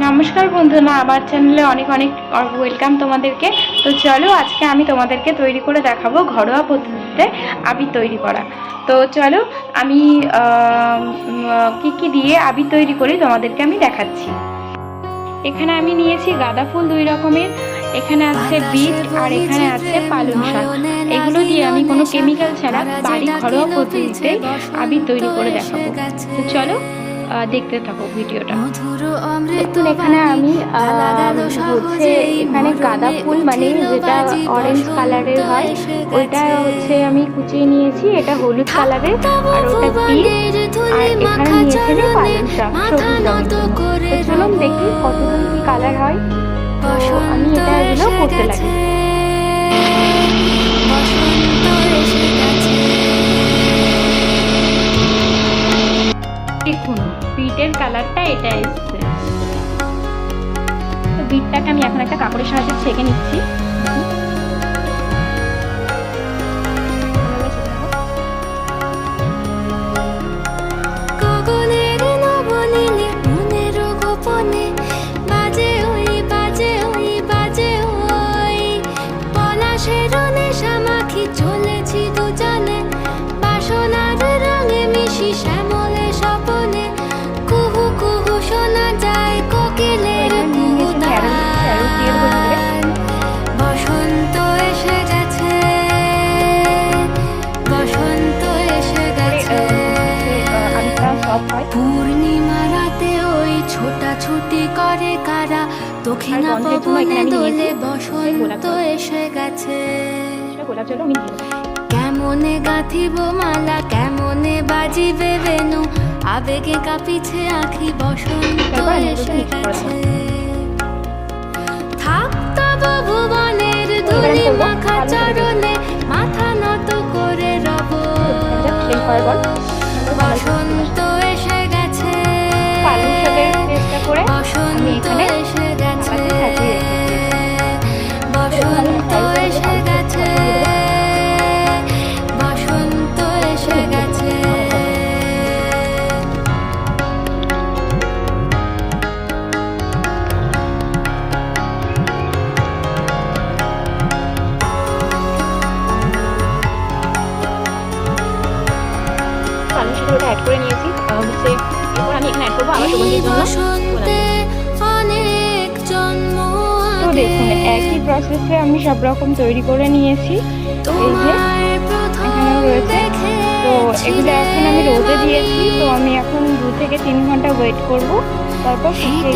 নমস্কার বন্ধুরা, আমার চ্যানেলে অনেক অনেক ওয়েলকাম তোমাদেরকে। তো চলো আজকে আমি তোমাদেরকে তৈরি করে দেখাবো ঘরোয়া পদ্ধতিতে আবির তৈরি করা। তো চলো আমি কি দিয়ে আবির তৈরি করি তোমাদেরকে আমি দেখাচ্ছি। এখানে আমি নিয়েছি গাঁদা ফুল 2 রকমের, এখানে আছে বিট আর এখানে আছে পালং শাক। এগুলো দিয়ে আমি কোনো কেমিক্যাল ছাড়া বাড়ি ঘরোয়া পদ্ধতিতে আবির তৈরি করে দেখাবো। তো চলো দেখতে থাকো ভিডিওটা। দেখুন এখানে আমি হচ্ছে এখানে গাঁদা ফুল মানে যেটা অরেঞ্জ কালারের হয় ওইটা হচ্ছে আমি কুচিয়ে নিয়েছি, এটা হলুদ কালারের, আর ওটা বিট, আর এখানে নিয়েছি আমি পালং শাক সবুজ রঙের। তো চলুন দেখি কতক্ষণ কি কালার হয়। তো আমি এটা এগুলো করতে লাগি। দেখুন বিটের কালারটা এটা এসছে। তো বিটটাকে আমি এখন একটা কাপড়ের সাহায্যে ছেঁকে নিচ্ছি। পূর্ণিমা রাতে ওই ছোটাছুটি করে কারা, দক্ষিণা পবনে দোলে বসন্ত এসে গেছে। কেমনে গাঁথিব মালা, কেমনে বাজিবে বেনু, আবেগে কাঁপিছে আখি, বসন্ত এসে গেছে। থাকতব ভুবনের ধুলি মাখা চরণে, মাথা নত করে রব, বসন্ত এসে গেছে, বসন্ত এসে গেছে, বসন্ত এসে গেছে, বসন্ত এসে গেছে। অ্যাড করে নিয়েছি, হচ্ছে এরপর আমি এখানে অ্যাড করবো আবার সুগন্ধির জন্য। তো দেখুন একই প্রসেসে আমি সব রকম তৈরি করে নিয়েছি। এই যে এখানেও রয়েছে। তো এগুলো এখন আমি রোদে দিয়েছি, তো আমি এখন 2 থেকে 3 ঘন্টা ওয়েট করব, তারপর শুকিয়ে